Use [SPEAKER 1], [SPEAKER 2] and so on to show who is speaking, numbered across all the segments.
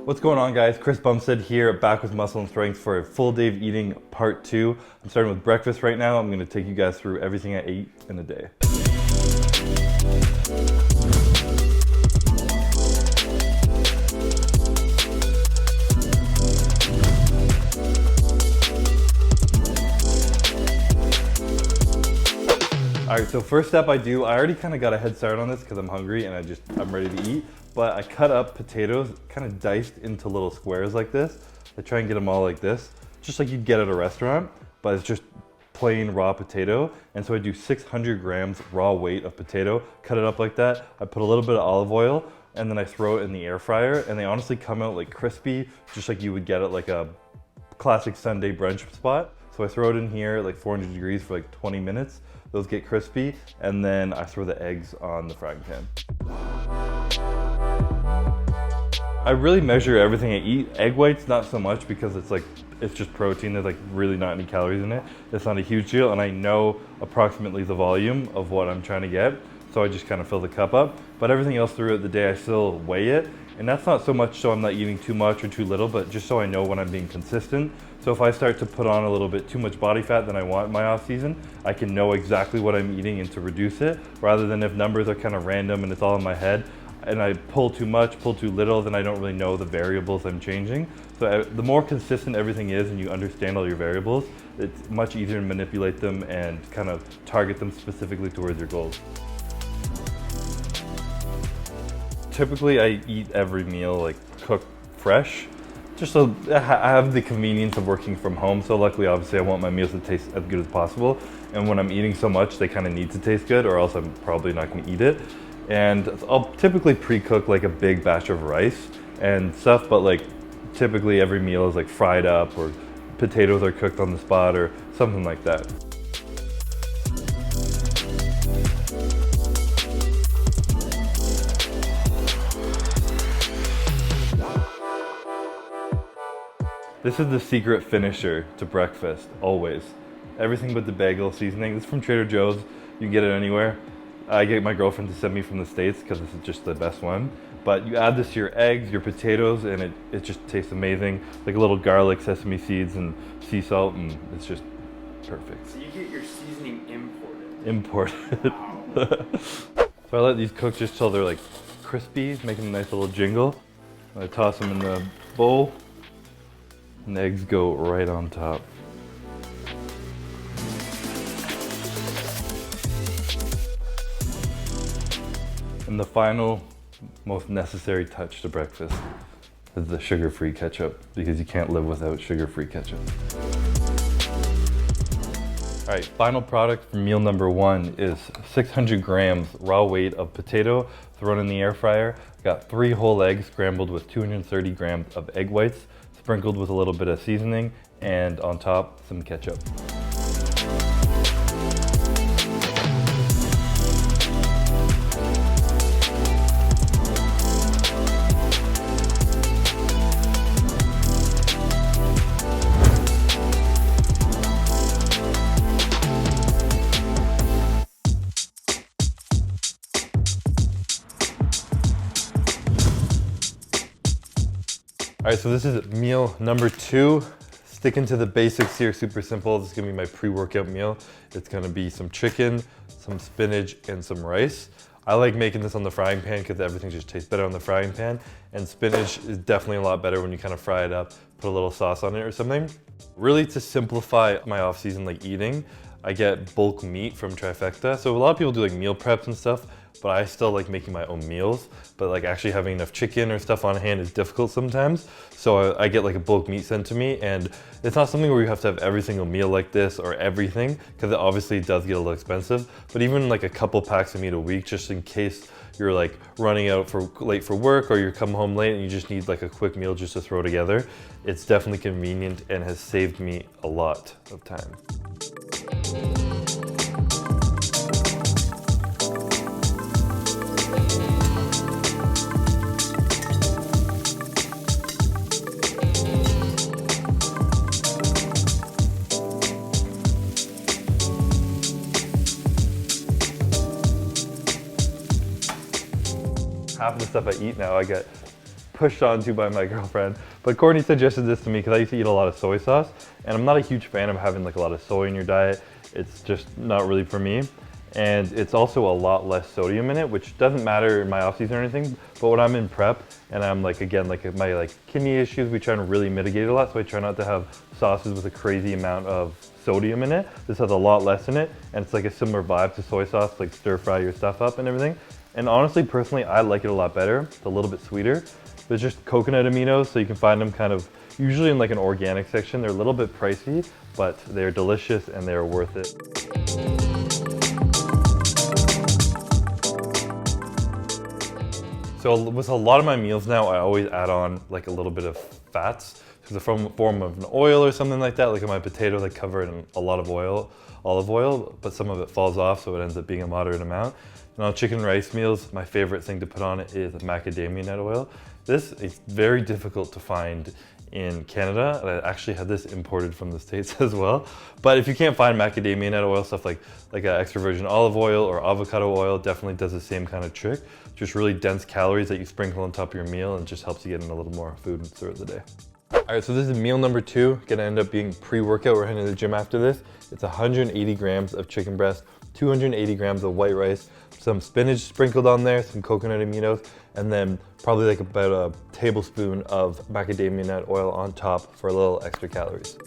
[SPEAKER 1] What's going on, guys? Chris Bumstead here, back with Muscle and Strength for a full day of eating part 2. I'm starting with breakfast right now. I'm gonna take you guys through everything I ate in a day. All right, so first step I already kind of got a head start on this because I'm hungry and I'm ready to eat, but I cut up potatoes, kind of diced into little squares like this. I try and get them all like this, just like you'd get at a restaurant, but it's just plain raw potato. And so I do 600 grams raw weight of potato, cut it up like that. I put a little bit of olive oil and then I throw it in the air fryer, and they honestly come out like crispy, just like you would get at like a classic Sunday brunch spot. So I throw it in here at like 400 degrees for like 20 minutes. Those get crispy, and then I throw the eggs on the frying pan. I really measure everything I eat. Egg whites, not so much, because it's just protein. There's like really not any calories in it. It's not a huge deal, and I know approximately the volume of what I'm trying to get, so I just kind of fill the cup up. But everything else throughout the day, I still weigh it, and that's not so much so I'm not eating too much or too little, but just so I know when I'm being consistent. So if I start to put on a little bit too much body fat than I want in my off season, I can know exactly what I'm eating and to reduce it, rather than if numbers are kind of random and it's all in my head, and I pull too much, pull too little, then I don't really know the variables I'm changing. So the more consistent everything is and you understand all your variables, it's much easier to manipulate them and kind of target them specifically towards your goals. Typically I eat every meal like cooked fresh, just so I have the convenience of working from home. So luckily, obviously, I want my meals to taste as good as possible. And when I'm eating so much, they kind of need to taste good, or else I'm probably not gonna eat it. And I'll typically pre-cook like a big batch of rice and stuff, but like typically every meal is like fried up, or potatoes are cooked on the spot, or something like that. This is the secret finisher to breakfast, always. Everything but the bagel seasoning. This is from Trader Joe's. You can get it anywhere. I get my girlfriend to send me from the States because this is just the best one. But you add this to your eggs, your potatoes, and it just tastes amazing. Like a little garlic, sesame seeds, and sea salt, and it's just perfect.
[SPEAKER 2] So you get your seasoning imported?
[SPEAKER 1] Imported.
[SPEAKER 2] Wow.
[SPEAKER 1] So I let these cook just till they're like crispy, making a nice little jingle. I toss them in the bowl. And the eggs go right on top. And the final, most necessary touch to breakfast is the sugar-free ketchup, because you can't live without sugar-free ketchup. All right, final product for meal number 1 is 600 grams raw weight of potato thrown in the air fryer. Got 3 whole eggs scrambled with 230 grams of egg whites, sprinkled with a little bit of seasoning, and on top, some ketchup. All right, so this is meal number 2. Sticking to the basics here, super simple. This is gonna be my pre-workout meal. It's gonna be some chicken, some spinach, and some rice. I like making this on the frying pan because everything just tastes better on the frying pan. And spinach is definitely a lot better when you kind of fry it up, put a little sauce on it or something. Really, to simplify my off-season like eating, I get bulk meat from Trifecta. So a lot of people do like meal preps and stuff, but I still like making my own meals. But like actually having enough chicken or stuff on hand is difficult sometimes. So I get like a bulk meat sent to me, and it's not something where you have to have every single meal like this or everything, because it obviously does get a little expensive. But even like a couple packs of meat a week, just in case you're like running out late for work, or you come home late and you just need like a quick meal just to throw together, it's definitely convenient and has saved me a lot of time. half of the stuff I eat now, I get pushed onto by my girlfriend. But Courtney suggested this to me because I used to eat a lot of soy sauce, and I'm not a huge fan of having like a lot of soy in your diet. It's just not really for me. And it's also a lot less sodium in it, which doesn't matter in my off season or anything. But when I'm in prep and I'm like, again, like my like kidney issues, we try to really mitigate a lot. So I try not to have sauces with a crazy amount of sodium in it. This has a lot less in it. And it's like a similar vibe to soy sauce, like stir fry your stuff up and everything. And honestly, personally, I like it a lot better. It's a little bit sweeter. There's just coconut aminos, so you can find them kind of usually in like an organic section. They're a little bit pricey, but they're delicious and they're worth it. So with a lot of my meals now, I always add on like a little bit of fats. So from form of an oil or something like that. Like in my potatoes, I cover it in a lot of oil, olive oil, but some of it falls off, so it ends up being a moderate amount. And on chicken and rice meals, my favorite thing to put on it is macadamia nut oil. This is very difficult to find in Canada, and I actually had this imported from the States as well. But if you can't find macadamia nut oil, stuff like an extra virgin olive oil or avocado oil definitely does the same kind of trick. Just really dense calories that you sprinkle on top of your meal and just helps you get in a little more food throughout the day. All right, so this is meal number 2. Gonna end up being pre-workout. We're heading to the gym after this. It's 180 grams of chicken breast, 280 grams of white rice, some spinach sprinkled on there, some coconut aminos, and then probably like about a tablespoon of macadamia nut oil on top for a little extra calories.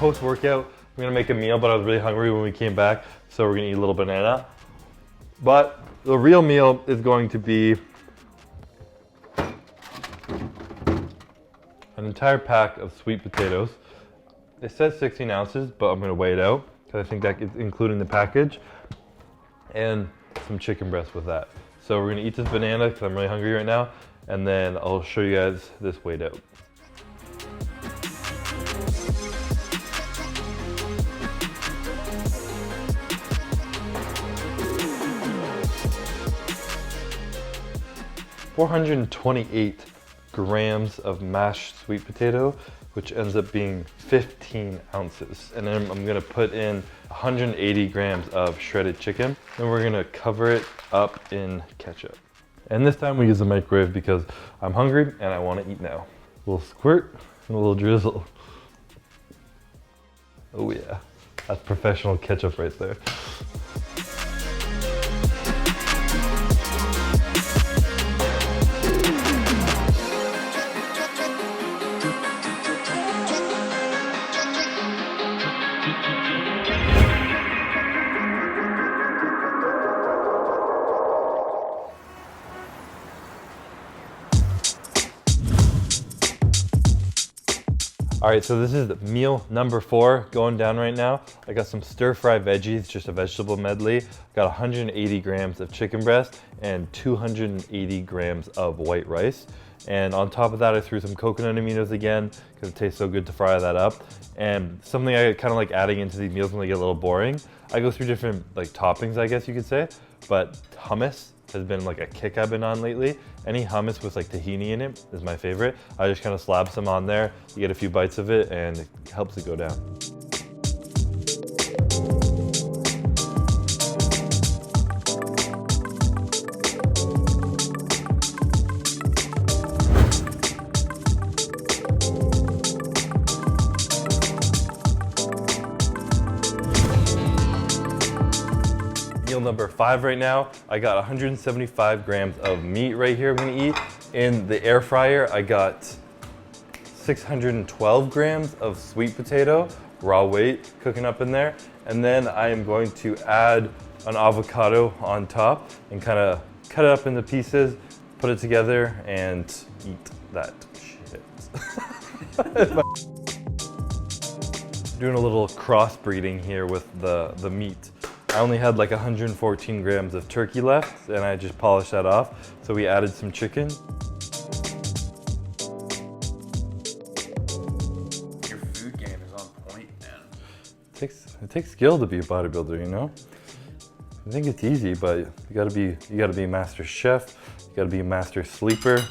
[SPEAKER 1] Post-workout, I'm gonna make a meal, but I was really hungry when we came back, so we're gonna eat a little banana. But the real meal is going to be an entire pack of sweet potatoes. It says 16 ounces, but I'm gonna weigh it out, because I think that is including the package, and some chicken breast with that. So we're gonna eat this banana, because I'm really hungry right now, and then I'll show you guys this weighed out. $428 grams of mashed sweet potato, which ends up being 15 ounces. And then I'm gonna put in 180 grams of shredded chicken, and we're gonna cover it up in ketchup. And this time we use the microwave because I'm hungry and I wanna eat now. A little squirt and a little drizzle. Oh yeah, that's professional ketchup right there. All right, so this is meal number 4 going down right now. I got some stir-fry veggies, just a vegetable medley. Got 180 grams of chicken breast and 280 grams of white rice. And on top of that, I threw some coconut aminos again because it tastes so good to fry that up. And something I kind of like adding into these meals when they get a little boring. I go through different like toppings, I guess you could say, but hummus has been like a kick I've been on lately. Any hummus with like tahini in it is my favorite. I just kind of slab some on there, you get a few bites of it, and it helps it go down. Meal number 5 right now. I got 175 grams of meat right here I'm gonna eat. In the air fryer, I got 612 grams of sweet potato, raw weight, cooking up in there. And then I am going to add an avocado on top and kind of cut it up into pieces, put it together, and eat that shit. Doing a little crossbreeding here with the meat. I only had like 114 grams of turkey left, and I just polished that off. So we added some chicken.
[SPEAKER 2] Your food game is on point, man.
[SPEAKER 1] It takes skill to be a bodybuilder, you know? I think it's easy, but you gotta be a master chef, you gotta be a master sleeper,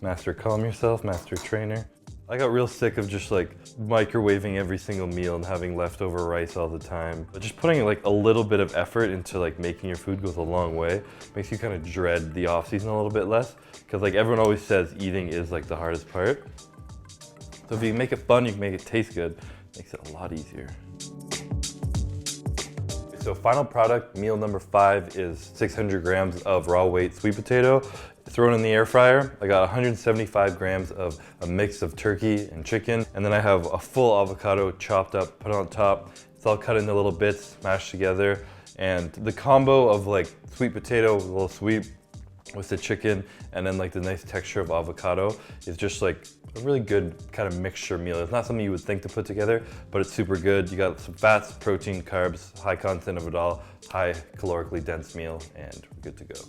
[SPEAKER 1] master calm yourself, master trainer. I got real sick of just like microwaving every single meal and having leftover rice all the time. But just putting like a little bit of effort into like making your food goes a long way. Makes you kind of dread the off season a little bit less. Because like everyone always says eating is like the hardest part. So if you make it fun, you can make it taste good. Makes it a lot easier. So final product, meal number 5 is 600 grams of raw weight sweet potato. Thrown in the air fryer. I got 175 grams of a mix of turkey and chicken. And then I have a full avocado chopped up, put on top. It's all cut into little bits, mashed together. And the combo of like sweet potato with a little sweet with the chicken and then like the nice texture of avocado is just like a really good kind of mixture meal. It's not something you would think to put together, but it's super good. You got some fats, protein, carbs, high content of it all, high calorically dense meal, and we're good to go.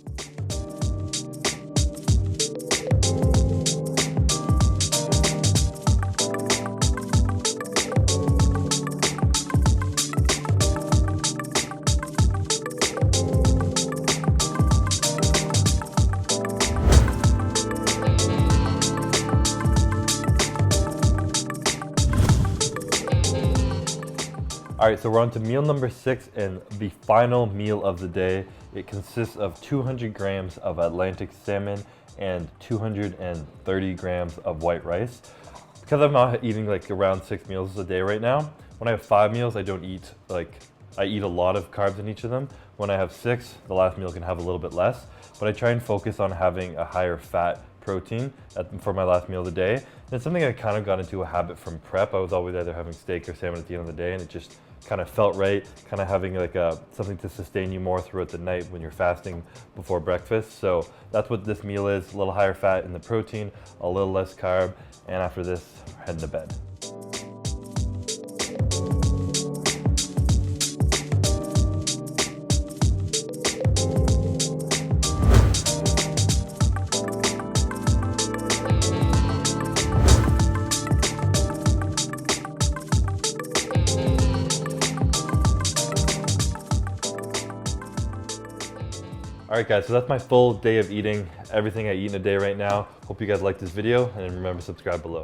[SPEAKER 1] All right, so we're on to meal number 6 and the final meal of the day. It consists of 200 grams of Atlantic salmon and 230 grams of white rice. Because I'm not eating like around 6 meals a day right now, when I have 5 meals, I don't eat I eat a lot of carbs in each of them. When I have 6, the last meal can have a little bit less, but I try and focus on having a higher fat protein for my last meal of the day. And it's something I kind of got into a habit from prep. I was always either having steak or salmon at the end of the day, and it just kind of felt right, kind of having like something to sustain you more throughout the night when you're fasting before breakfast. So that's what this meal is, a little higher fat in the protein, a little less carb, and after this, we're heading to bed. All right guys, so that's my full day of eating, everything I eat in a day right now. Hope you guys like this video, and remember to subscribe below.